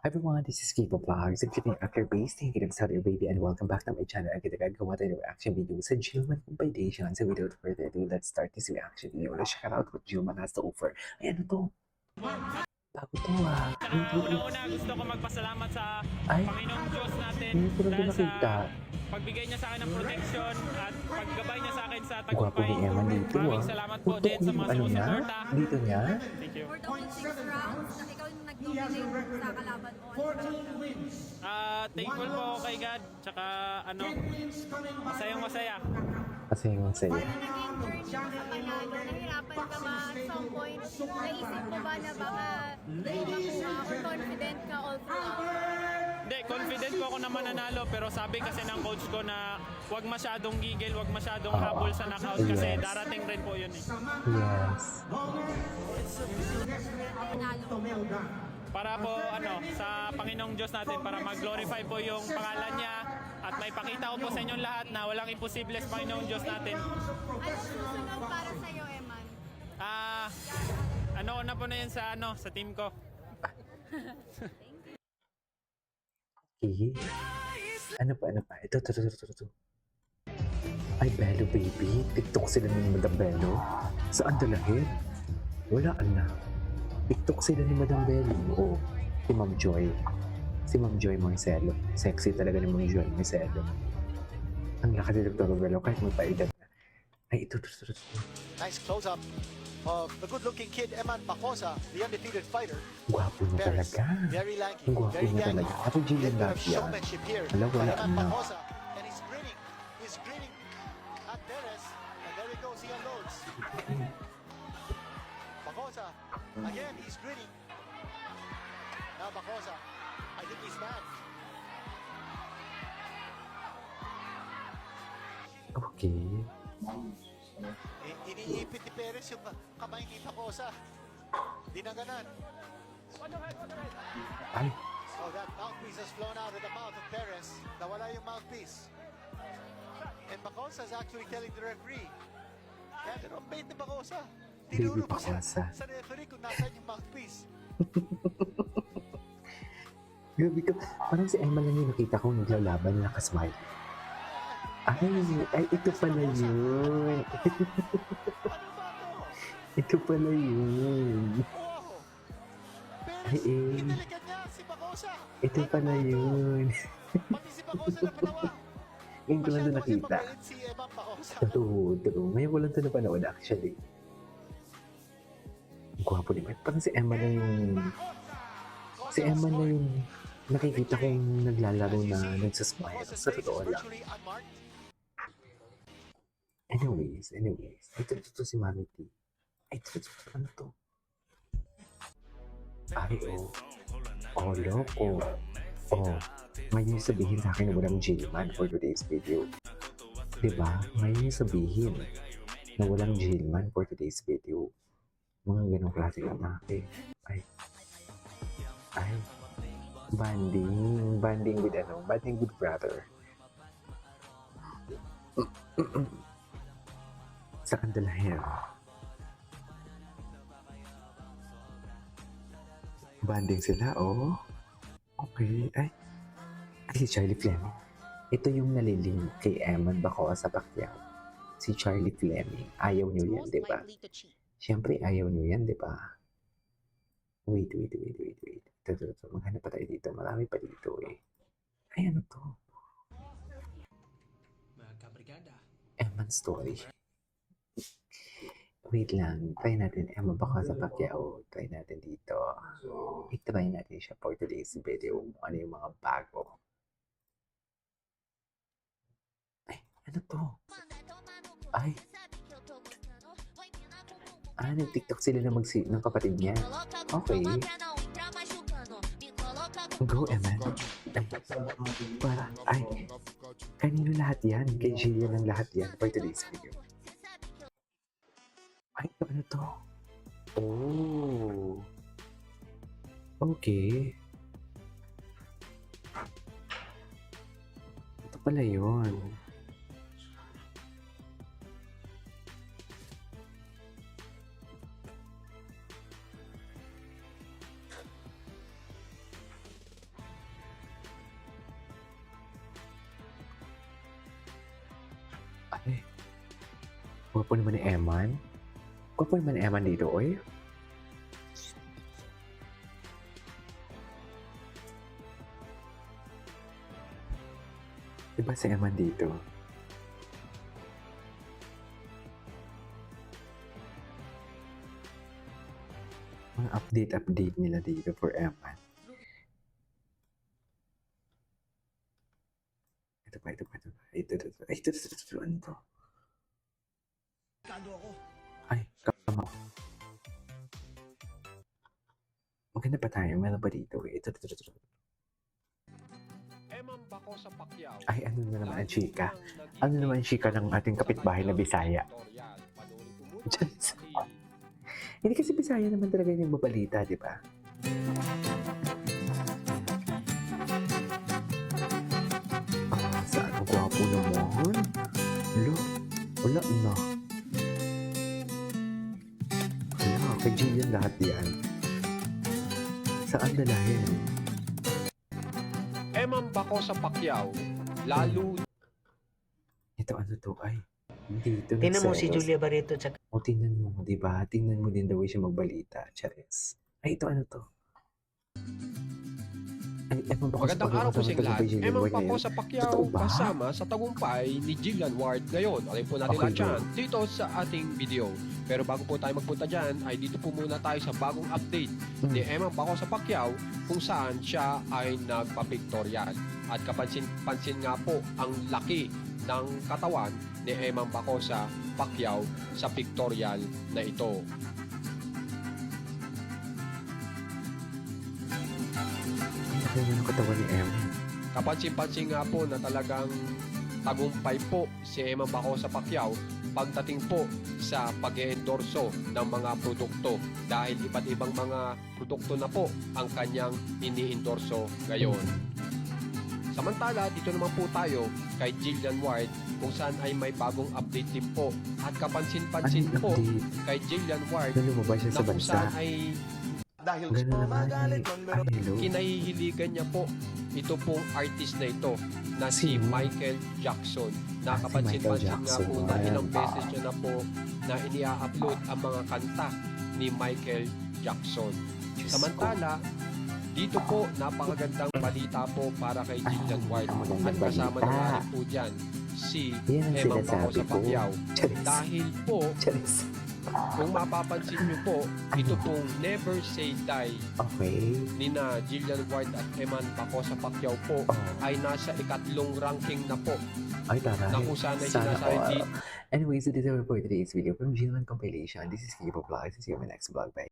Everyone, this is Kiva Vlogs, and keeping after base, thank you Saudi Arabia, and welcome back to my channel. Ang kita gagawa tayo ng reaction video sa Jilman compilation. So without further ado, let's start this reaction video. Let's check out what Jilman has to offer. Ay, ano to? Bago to ah. Una-una gusto ko magpasalamat sa Ay, Panginoong Diyos natin hindi ko lang dahil nakita. sa pagbigay niya sa akin ng protection at paggabay niya sa akin sa Gwapo tagumpay. ni Eman dito ah. Maraming salamat po din sa mga ano niya? sumusuporta. Dito niya? Thank you. For the whole 6 rounds na ikaw yung nag-dominate sa kalaban mo. Thankful po ako kay God. Tsaka masayang masaya. Kasi yung sa'yo. Paano naging journey mo sa panalo? Nahirapan ka ba at some point? Naisip mo ba na baka hindi makuha or confident ka all throughout? Hindi, confident po ako na mananalo pero sabi kasi ng coach ko na huwag masyadong gigil, huwag masyadong habol sa knockout kasi Yes. darating rin po yun eh. Yes. Panalo. Para po sa Panginoong Diyos natin para mag-glorify po yung pangalan niya at may pakita ko po sa inyong lahat na walang imposible sa Panginoong Diyos natin. Anong susunod para sa'yo, Eman? Na po na yun sa team ko. Okay. Ano pa? Ito. Ay, Bello baby. TikTok sila ni Madam Bello. Saan dalahin? Wala na. TikTok sila ni Madam Bello. Oo. Si Ma'am Joy. Si Ma'am Joy Moiselo. Sexy talaga ni Ma'am Joy Moiselo. Ang lakas ni Dr. Bello kahit magpaedad na. Ay, ito. Nice close-up of the good-looking kid Eman Pacosa, the undefeated fighter. Gwapo niya Paris, talaga. very lanky, Ang gwapo very niya gangy. talaga. Ako Jillian Little bit of Latia. showmanship here Wala by Eman na. Pacosa, and he's grinning at Perez, and there he goes, he unloads. Pacosa, again, he's grinning. Now Pacosa, I think he's mad. Okay. Iniipit ni Perez yung kamay ni Pacosa. Dinaganan. Ay, So that mouthpiece has flown out of the mouth of Perez. Nawala yung mouthpiece. And Pacosa is actually telling the referee, kaya ganun, bait ni Pacosa. Tinuro pa siya Pacosa. sa referee kung nasan yung mouthpiece. grabe ka. Parang si Emma lang yung nakita kong naglalaban na nakasmile. Ay, ito pala yun. Ano ba to? Ito pala yun. Oh! Ay, Perez, eh. hinalikan niya si Pacosa. Ito pala yun. Pati si Pacosa napanawa. Ngayon ko lang ito Masyado kasi nakita. mabait si Eman Pacosa. True. Ngayon ko lang ito napanood actually. Ang gwapo ni Mike. Parang si Emma na yung... Si Emma na yung nakikita kong naglalaro na nagsasmile. Sa totoo lang. Virtually unmarked. Anyways. Ito si Mami T. Ay, ito. Ano to? Ay, oh. Oh, loko. Oh, ngayon sabihin sa akin na walang Jillman for today's video. Diba? Ngayon sabihin na walang Jillman for today's video. Mga ganong klase ng atake. Ay. Banding with brother. Sa kandalahin. Banding sila, oh. Okay, ay si Charlie Fleming. Ito yung naliling kay Eman Bacoa sa Pacquiao. Si Charlie Fleming. Ayaw niyo yan, di ba? Siyempre, ayaw niyo yan, di ba? Wait. Ito. Maghanap pa tayo dito. Marami pa dito eh. Ay, ano to? Eman story. Wait lang. Try natin. Eman Bacoa sa Pacquiao. Try natin dito. I-try natin siya for today's video. Ano yung mga bago. Ay, ano to? Ay. Nag-TikTok sila ng kapatid niya. Okay. Go, Eman. Kanino lahat yan? Kay Jillian ang lahat yan for today's video. Ay, ano to? Oh. Okay. Ito pala yun. Gwapo naman ni Eman. Gwapo naman ni Eman dito, oy. Diba si Eman dito? Mga update nila dito for Eman. Ito pa. Ito. Ano to? Ay, kamo. Maganda pa tayo. Meron pa dito. Ito. Eman Bako sa Pacquiao. Ay, ano na naman ang chika? Ano naman ang chika ng ating kapitbahay na Bisaya? Diyos. Hindi kasi Bisaya naman talaga yung babalita, di ba? Saan ang gwapo naman? Wala na. Kay Jillian lahat yan. Saan dalahin? Eman Bako sa Pacquiao. Lalo Ito ano to? Ay, dito Tingnan mo si nagselos. Julia Barreto tsaka O, tingnan mo, di ba? Tingnan mo din the way siya magbalita. Charis. Ay, ito ano to? Ay, ewan ba magandang araw po sa inyo lahat. Eman Bako sa Pacquiao Totoo ba? kasama sa tagumpay ni Jillian Ward ngayon. Alam po natin Okay, lahat yan go. dito sa ating video. Pero bago po tayo magpunta dyan, ay dito po muna tayo sa bagong update ni Eman Bako sa Pacquiao kung saan siya ay nagpa-pictorial. At kapansin-pansin nga po ang laki ng katawan ni Eman Bako sa Pacquiao sa pictorial na ito. Ano yung katawan ni Em? Kapansin-pansin nga po na talagang tagumpay po si Eman Bako sa Pacquiao pagdating po sa pag-endorso ng mga produkto dahil iba't ibang mga produkto na po ang kanyang ini-endorso ngayon. Samantala, dito naman po tayo kay Jillian Ward kung saan ay may bagong update din po at Ano kapansin-pansin yung po update? kay Jillian Ward Na lumabas siya na sa kung bansa? saan ay Ganun naman eh. Ay, hello. kinahihiligan niya po ito pong artist na ito na si Sino? Michael Jackson. Si Nakapansin-pansin Michael nga po Jackson. na ilang beses niya na po na inia-upload ang mga kanta ni Michael Jackson. Diyos ko. Samantala, dito po napakagandang balita po para kay Jillian Ward. magandang At kasama na balita. nga rin po dyan si Yan ang Eman Bako sinasabi sa ko. Pacquiao. Charis. Dahil po, Charis. kung mapapansin niyo po, ito pong Never Say Die Okay. ni na Jillian Ward at Eman Bako sa Pacquiao po Oh. ay nasa ikatlong ranking na po Ay, taray. na kung saan ay Sana sinasabi all. dito Anyways, so this is our for today's video from Gilman Compilation. This is Kibo Vlog. See you in my next vlog. Bye.